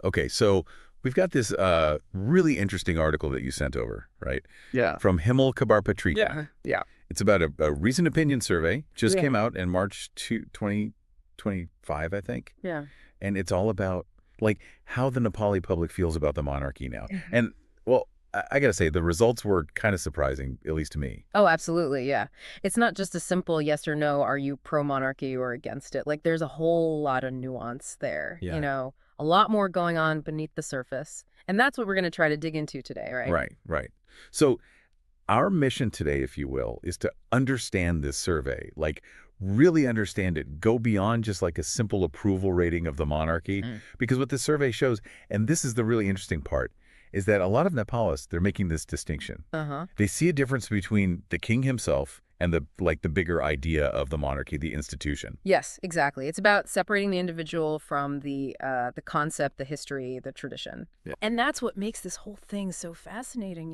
Okay, so we've got this really interesting article that you sent over, right? Yeah. From Himmel Kabar Patrika. Yeah. It's about a recent opinion survey, just Yeah. came out in March 2025, I think. Yeah. And it's all about, like, how the Nepali public feels about the monarchy now. And, well, I got to say, the results were kind of surprising, at least to me. Oh, absolutely. Yeah. It's not just a simple yes or no, are you pro-monarchy or against it? Like, there's a whole lot of nuance there, Yeah. a lot more going on beneath the surface. And that's what we're going to try to dig into today, right? Right, right. So our mission today, if you will, is to understand this survey, like really understand it, go beyond just like a simple approval rating of the monarchy. Because what this survey shows, and this is the really interesting part, is that a lot of Nepalists, they're making this distinction. Uh-huh. They see a difference between the king himself and the bigger idea of the monarchy, the institution. Yes, exactly. It's about separating the individual from the concept, the history, the tradition. Yeah. And that's what makes this whole thing so fascinating.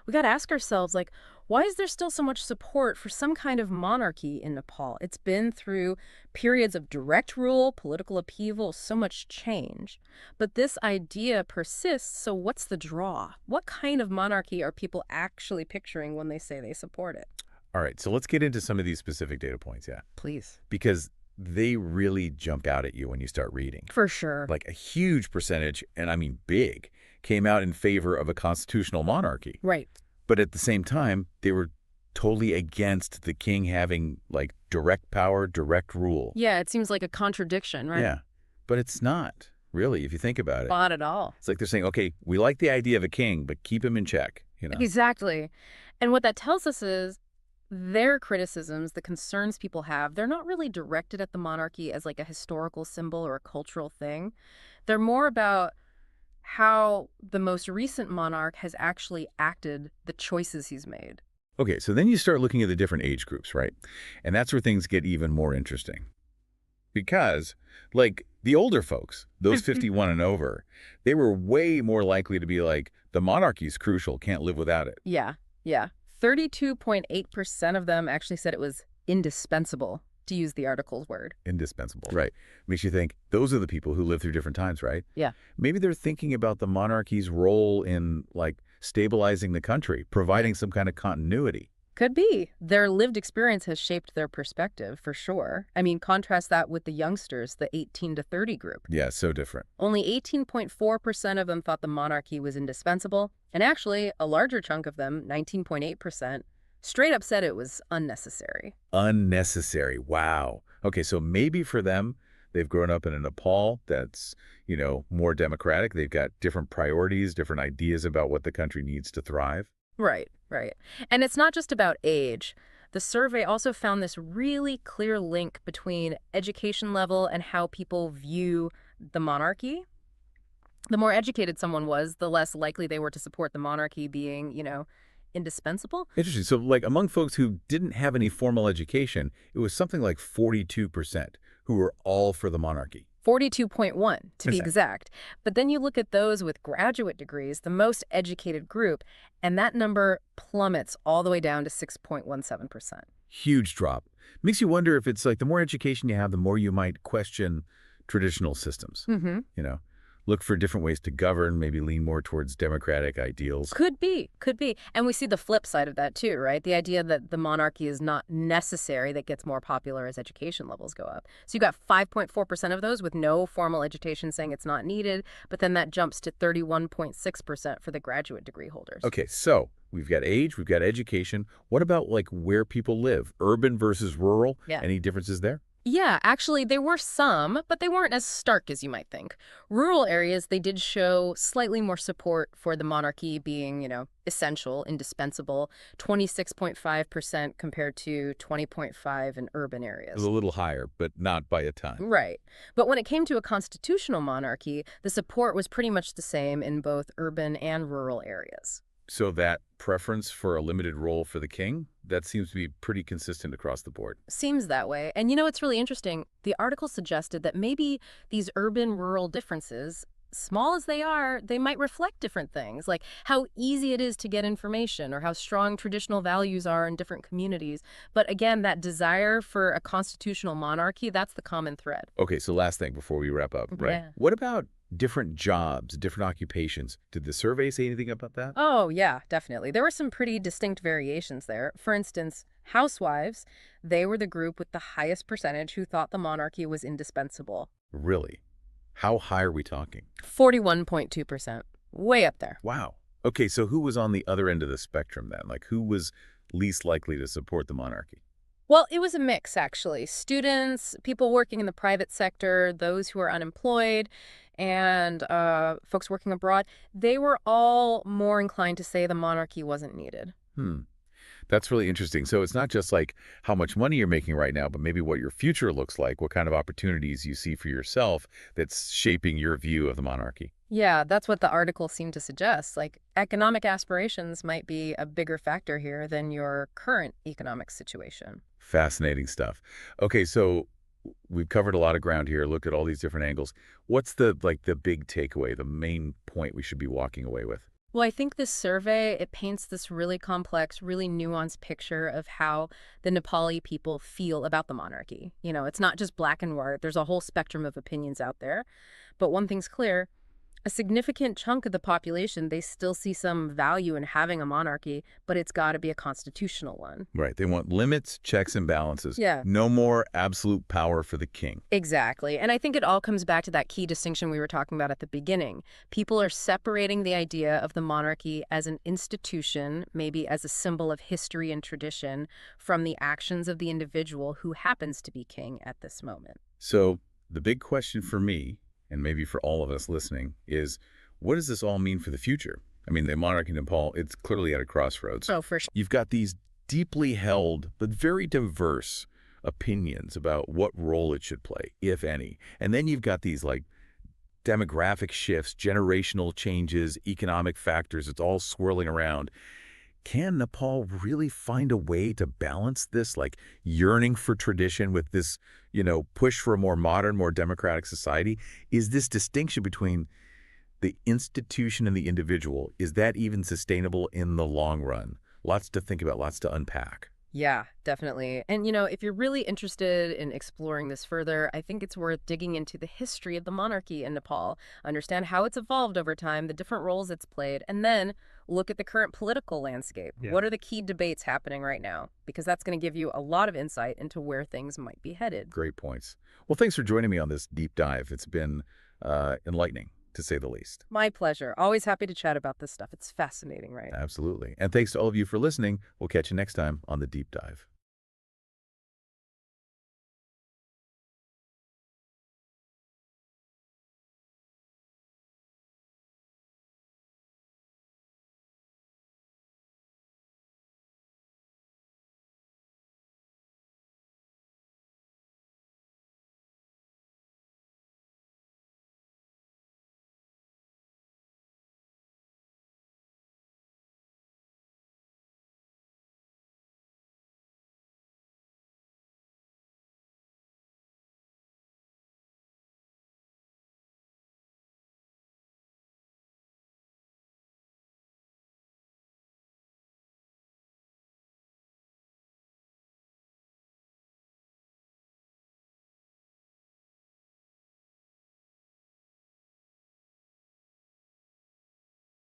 We got to ask ourselves, like, why is there still so much support for some kind of monarchy in Nepal? It's been through periods of direct rule, political upheaval, so much change. But this idea persists, so what's the draw? What kind of monarchy are people actually picturing when they say they support it? All right, so let's get into some of these specific data points, yeah. Please. Because they really jump out at you when you start reading. For sure. Like a huge percentage, and I mean big, came out in favor of a constitutional monarchy. Right. But at the same time, they were totally against the king having like direct power, direct rule. Yeah, it seems like a contradiction, right? Yeah, but it's not, really, if you think about it. Not at all. It's like they're saying, okay, we like the idea of a king, but keep him in check, Exactly. And what that tells us is their criticisms, the concerns people have, they're not really directed at the monarchy as like a historical symbol or a cultural thing. They're more about how the most recent monarch has actually acted, the choices he's made. Okay, so then you start looking at the different age groups, right? And that's where things get even more interesting. Because, like, the older folks, those 51 and over, they were way more likely to be like, the monarchy's crucial, can't live without it. Yeah. 32.8% of them actually said it was indispensable, to use the article's word. Indispensable. Right. Makes you think, those are the people who live through different times, right? Yeah. Maybe they're thinking about the monarchy's role in, like, stabilizing the country, providing some kind of continuity. Could be. Their lived experience has shaped their perspective, for sure. I mean, contrast that with the youngsters, the 18 to 30 group. Yeah, so different. Only 18.4% of them thought the monarchy was indispensable, and actually, a larger chunk of them, 19.8%, straight up said it was unnecessary. Unnecessary. Wow. Okay, so maybe for them, they've grown up in a Nepal that's, more democratic. They've got different priorities, different ideas about what the country needs to thrive. Right. And it's not just about age. The survey also found this really clear link between education level and how people view the monarchy. The more educated someone was, the less likely they were to support the monarchy being, indispensable. Interesting. So, like, among folks who didn't have any formal education, it was something like 42% who were all for the monarchy. 42.1 to be Percent. exact. But then you look at those with graduate degrees, the most educated group, and that number plummets all the way down to 6.17%. Huge drop. Makes you wonder if it's like the more education you have, the more you might question traditional systems. Mm-hmm. Look for different ways to govern, maybe lean more towards democratic ideals. Could be. And we see the flip side of that too, right? The idea that the monarchy is not necessary, that gets more popular as education levels go up. So you got 5.4% of those with no formal education saying it's not needed, but then that jumps to 31.6% for the graduate degree holders. Okay, so we've got age, we've got education. What about like where people live? Urban versus rural? Yeah. Any differences there? Yeah, actually, there were some, but they weren't as stark as you might think. Rural areas, they did show slightly more support for the monarchy being, essential, indispensable, 26.5% compared to 20.5% in urban It areas. was a little higher, but not by a ton. Right. But when it came to a constitutional monarchy, the support was pretty much the same in both urban and rural areas. So that preference for a limited role for the king, that seems to be pretty consistent across the board. Seems that way. And it's really interesting. The article suggested that maybe these urban-rural differences, small as they are, they might reflect different things, like how easy it is to get information or how strong traditional values are in different communities. But again, that desire for a constitutional monarchy, that's the common thread. Okay, so last thing before we wrap up, right? Yeah. What about different jobs, different occupations. Did the survey say anything about that? Oh, yeah, definitely. There were some pretty distinct variations there. For instance, housewives, they were the group with the highest percentage who thought the monarchy was indispensable. Really? How high are we talking? 41.2%. Way up there. Wow. Okay, so who was on the other end of the spectrum then? Like, who was least likely to support the monarchy? Well, it was a mix, actually. Students, people working in the private sector, those who are unemployed, and folks working abroad, they were all more inclined to say the monarchy wasn't needed. Hmm. That's really interesting. So it's not just like how much money you're making right now, but maybe what your future looks like, what kind of opportunities you see for yourself that's shaping your view of the monarchy. Yeah, that's what the article seemed to suggest. Like, economic aspirations might be a bigger factor here than your current economic situation. Fascinating stuff. Okay, so we've covered a lot of ground here, looked at all these different angles. What's the big takeaway, the main point we should be walking away with? Well, I think this survey, it paints this really complex, really nuanced picture of how the Nepali people feel about the monarchy. It's not just black and white. There's a whole spectrum of opinions out there. But one thing's clear, a significant chunk of the population, they still see some value in having a monarchy, but it's got to be a constitutional one. Right. They want limits, checks, and balances. Yeah. No more absolute power for the king. Exactly. And I think it all comes back to that key distinction we were talking about at the beginning. People are separating the idea of the monarchy as an institution, maybe as a symbol of history and tradition, from the actions of the individual who happens to be king at this moment. So the big question for me, and maybe for all of us listening, is what does this all mean for the future? I mean, the monarchy in Nepal, it's clearly at a crossroads. Oh, for sure. You've got these deeply held but very diverse opinions about what role it should play, if any. And then you've got these like demographic shifts, generational changes, economic factors. It's all swirling around. Can Nepal really find a way to balance this like yearning for tradition with this, push for a more modern, more democratic society? Is this distinction between the institution and the individual, is that even sustainable in the long run? Lots to think about, lots to unpack. Yeah, definitely. And, if you're really interested in exploring this further, I think it's worth digging into the history of the monarchy in Nepal, understand how it's evolved over time, the different roles it's played, and then look at the current political landscape. Yeah. What are the key debates happening right now? Because that's going to give you a lot of insight into where things might be headed. Great points. Well, thanks for joining me on this deep dive. It's been enlightening, to say the least. My pleasure. Always happy to chat about this stuff. It's fascinating, right? Absolutely. And thanks to all of you for listening. We'll catch you next time on The Deep Dive.